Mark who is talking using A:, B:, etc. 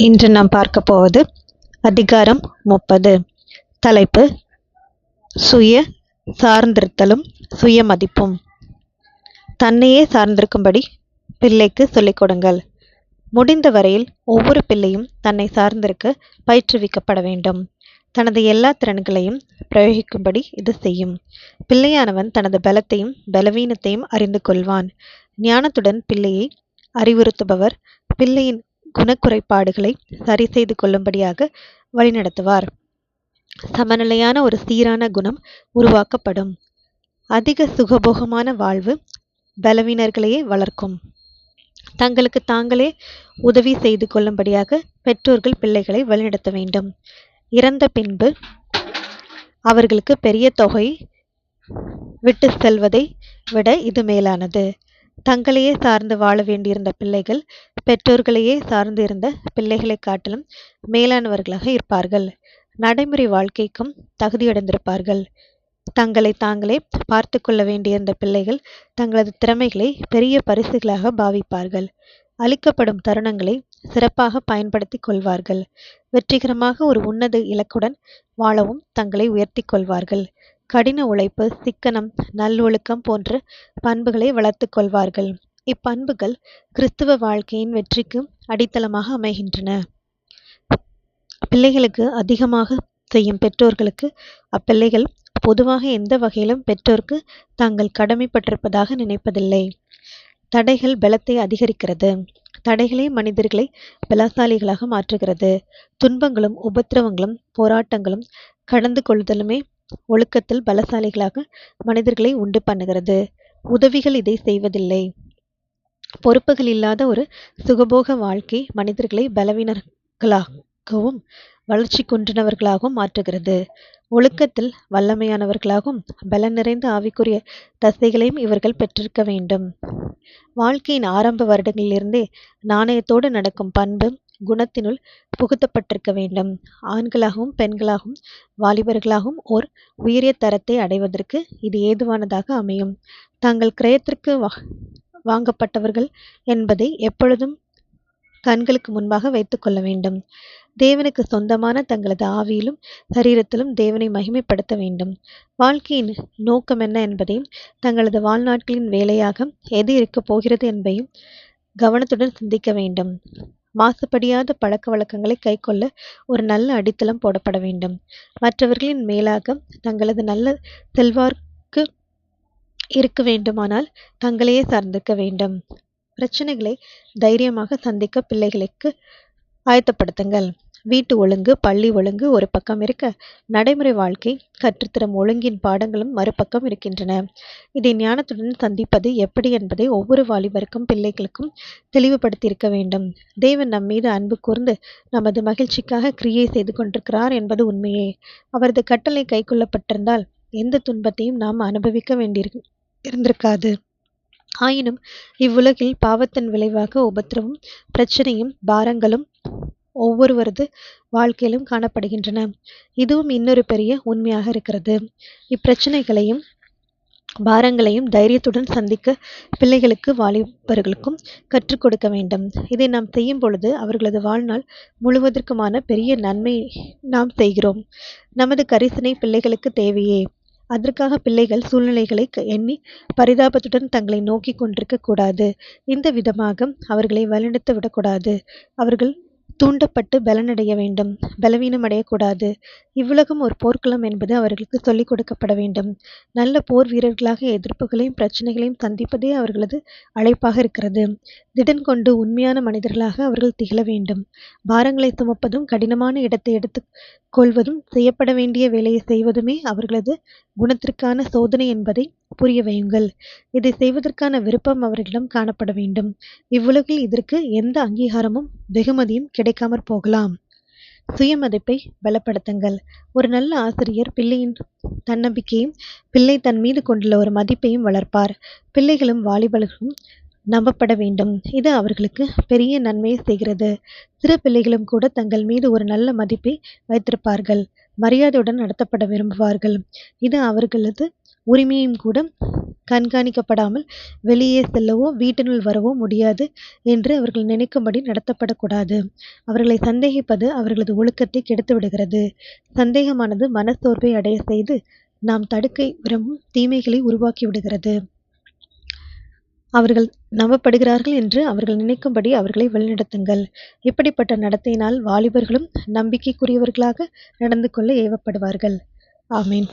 A: இன்று நாம் பார்க்க போவது அதிகாரம் 30. தலைப்பு சுய சார்ந்திருத்தலும் சுயமதிப்பும். தன்னையே சார்ந்திருக்கும்படி பிள்ளைக்கு சொல்லிக் கொடுங்கள். முடிந்த வரையில் ஒவ்வொரு பிள்ளையும் தன்னை சார்ந்திருக்க பயிற்றுவிக்கப்பட வேண்டும். தனது எல்லா திறன்களையும் பிரயோகிக்கும்படி இது செய்யும். பிள்ளையானவன் தனது பலத்தையும் பலவீனத்தையும் அறிந்து கொள்வான். ஞானத்துடன் பிள்ளையை அறிவுறுத்துபவர் பிள்ளையின் குணக்குறைபாடுகளை சரி செய்து கொள்ளும்படியாக வழிநடத்துவார். சமநிலையான ஒரு சீரான குணம் உருவாக்கப்படும். அதிக சுகபோகமான வாழ்வு பலவீனர்களையே வளர்க்கும். தங்களுக்கு தாங்களே உதவி செய்து கொள்ளும்படியாக பெற்றோர்கள் பிள்ளைகளை வழிநடத்த வேண்டும். இறந்த பின்பு அவர்களுக்கு பெரிய தொகை விட்டு செல்வதை விட இது மேலானது. தங்களையே சார்ந்து வாழ வேண்டியிருந்த பிள்ளைகள் பெற்றோர்களையே சார்ந்து இருந்த பிள்ளைகளை காட்டிலும் மேலானவர்களாக இருப்பார்கள். நடைமுறை வாழ்க்கைக்கும் தகுதியடைந்திருப்பார்கள். தங்களை தாங்களே பார்த்து கொள்ள வேண்டியிருந்த பிள்ளைகள் தங்களது திறமைகளை பெரிய பரிசுகளாக பாவிப்பார்கள். அளிக்கப்படும் தருணங்களை சிறப்பாக பயன்படுத்தி கொள்வார்கள். வெற்றிகரமாக ஒரு உன்னத இலக்குடன் வாழவும் தங்களை உயர்த்தி கொள்வார்கள். கடின உழைப்பு, சிக்கனம், நல்லொழுக்கம் போன்ற பண்புகளை வளர்த்து கொள்வார்கள். இப்பண்புகள் கிறிஸ்துவ வாழ்க்கையின் வெற்றிக்கு அடித்தளமாக அமைகின்றன. பிள்ளைகளுக்கு அதிகமாக செய்யும் பெற்றோர்களுக்கு அப்பிள்ளைகள் பொதுவாக எந்த வகையிலும் பெற்றோருக்கு தாங்கள் கடமைப்பட்டிருப்பதாக நினைப்பதில்லை. தடைகள் பலத்தை அதிகரிக்கிறது. தடைகளே மனிதர்களை பலசாலிகளாக மாற்றுகிறது. துன்பங்களும் உபத்திரவங்களும் போராட்டங்களும் கடந்து கொள்ளுதலுமே ஒழுக்கத்தில் பலசாலிகளாக மனிதர்களை உண்டு பண்ணுகிறது. உதவிகள் இதை செய்வதில்லை. பொறுப்புகள் இல்லாத ஒரு சுகபோக வாழ்க்கை மனிதர்களை பலவீனர்களாகவும் வளர்ச்சி குன்றினவர்களாகவும் மாற்றுகிறது. ஒழுக்கத்தில் வல்லமையானவர்களாகவும் பலன் நிறைந்த ஆவிக்குரிய தசைகளையும் இவர்கள் பெற்றிருக்க வேண்டும். வாழ்க்கையின் ஆரம்ப வருடங்களிலிருந்தே நாணயத்தோடு நடக்கும் பண்பு குணத்தினுள் புகுத்தப்பட்டிருக்க வேண்டும். ஆண்களாகவும் பெண்களாகவும் வாலிபர்களாகவும் ஓர் உயரிய தரத்தை அடைவதற்கு இது ஏதுவானதாக அமையும். தாங்கள் கிரயத்திற்கு வாங்கப்பட்டவர்கள் என்பதை எப்பொழுதும் கண்களுக்கு முன்பாக வைத்துக் கொள்ள வேண்டும். தேவனுக்கு சொந்தமான தங்களது ஆவியிலும் சரீரத்திலும் தேவனை மகிமைப்படுத்த வேண்டும். வாழ்க்கையின் நோக்கம் என்ன என்பதையும் தங்களது வாழ்நாட்களின் வேலையாக எது இருக்கப் போகிறது என்பதையும் கவனத்துடன் சிந்திக்க வேண்டும். மாசுபடியாத பழக்க வழக்கங்களை கைக்கொள்ள ஒரு நல்ல அடித்தளம் போடப்பட வேண்டும். மற்றவர்களின் மேலாக தங்களது நல்ல செல்வாக்கு இருக்க வேண்டுமானால் தங்களையே சார்ந்திருக்க வேண்டும். பிரச்சனைகளை தைரியமாக சந்திக்க பிள்ளைகளுக்கு ஆயத்தப்படுத்துங்கள். வீட்டு ஒழுங்கு, பள்ளி ஒழுங்கு ஒரு பக்கம் இருக்க, நடைமுறை வாழ்க்கை கற்றுத்தரும் ஒழுங்கின் பாடங்களும் மறுபக்கம் இருக்கின்றன. இதை ஞானத்துடன் சந்திப்பது எப்படி என்பதை ஒவ்வொரு வாலிபருக்கும் பிள்ளைகளுக்கும் தெளிவுபடுத்தியிருக்க வேண்டும். தேவன் நம் மீது அன்பு கூர்ந்து நமது மகிழ்ச்சிக்காக கிரியை செய்து கொண்டிருக்கிறார் என்பது உண்மையே. அவரது கட்டளை கைக்கொள்ளப்பட்டிருந்தால் எந்த துன்பத்தையும் நாம் அனுபவிக்க வேண்டியிருந்திருக்காது. ஆயினும் இவ்வுலகில் பாவத்தின் விளைவாக உபத்திரவும் பிரச்சனையும் பாரங்களும் ஒவ்வொருவரது வாழ்க்கையிலும் காணப்படுகின்றன. இதுவும் இன்னொரு பெரிய உண்மையாக இருக்கிறது. இப்பிரச்சனைகளையும் பாரங்களையும் தைரியத்துடன் சந்திக்க பிள்ளைகளுக்கு வாலிபர்களுக்கும் கற்றுக் கொடுக்க வேண்டும். இதை நாம் செய்யும் பொழுது அவர்களது வாழ்நாள் முழுவதற்குமான பெரிய நன்மை நாம் செய்கிறோம். நமது கரிசனை பிள்ளைகளுக்கு தேவையே. அதற்காக பிள்ளைகள் சூழ்நிலைகளை எண்ணி பரிதாபத்துடன் தங்களை நோக்கி கொண்டிருக்க கூடாது. இந்த விதமாக அவர்களை வழிநடத்த விடக்கூடாது. அவர்கள் தூண்டப்பட்டு பலனடைய வேண்டும், பலவீனம் அடையக்கூடாது. இவ்வுலகம் ஒரு போர்க்களம் என்பது அவர்களுக்கு சொல்லிக் கொடுக்கப்பட வேண்டும். நல்ல போர் வீரர்களாக எதிர்ப்புகளையும் பிரச்சனைகளையும் சந்திப்பதே அவர்களது அழைப்பாக இருக்கிறது. திடன் கொண்டு உண்மையான மனிதர்களாக அவர்கள் திகழ வேண்டும். பாரங்களை சுமப்பதும் கடினமான இடத்தை எடுத்து கொள்வதும் செய்யப்பட வேண்டிய வேலையை செய்வதுமே அவர்களது குணத்திற்கான சோதனை என்பதை புரிய வையுங்கள். இதை செய்வதற்கான விருப்பம் அவர்களிடம் காணப்பட வேண்டும். இவ்வுலகில் இதற்கு எந்த அங்கீகாரமும் வெகுமதியும் கிடைக்காமற் போகலாம். சுயமதிப்பை பலப்படுத்துங்கள். ஒரு நல்ல ஆசிரியர் பிள்ளையின் தன்னம்பிக்கையும் பிள்ளை தன் மீது கொண்டுள்ள ஒரு மதிப்பையும் வளர்ப்பார். பிள்ளைகளும் வாலிபர்களும் நம்பப்பட வேண்டும். இது அவர்களுக்கு பெரிய நன்மையை செய்கிறது. சிறு பிள்ளைகளும் கூட தங்கள் மீது ஒரு நல்ல மதிப்பை வைத்திருப்பார்கள். மரியாதையுடன் நடத்தப்பட விரும்புவார்கள். இது அவர்களது உரிமையும் கூட கண்காணிக்கப்படாமல் வெளியே செல்லவோ வீட்டினுள் வரவோ முடியாது என்று அவர்கள் நினைக்கும்படி நடத்தப்படக்கூடாது. அவர்களை சந்தேகிப்பது அவர்களது ஒழுக்கத்தை கெடுத்து விடுகிறது. சந்தேகமானது மனசோர்வை அடைய செய்து நாம் தடுக்க விரும்பும் தீமைகளை உருவாக்கி விடுகிறது. அவர்கள் நம்பப்படுகிறார்கள் என்று அவர்கள் நினைக்கும்படி அவர்களை வழிநடத்துங்கள். இப்படிப்பட்ட நடத்தையினால் வாலிபர்களும் நம்பிக்கைக்குரியவர்களாக நடந்து கொள்ள ஏவப்படுவார்கள். ஆமேன்.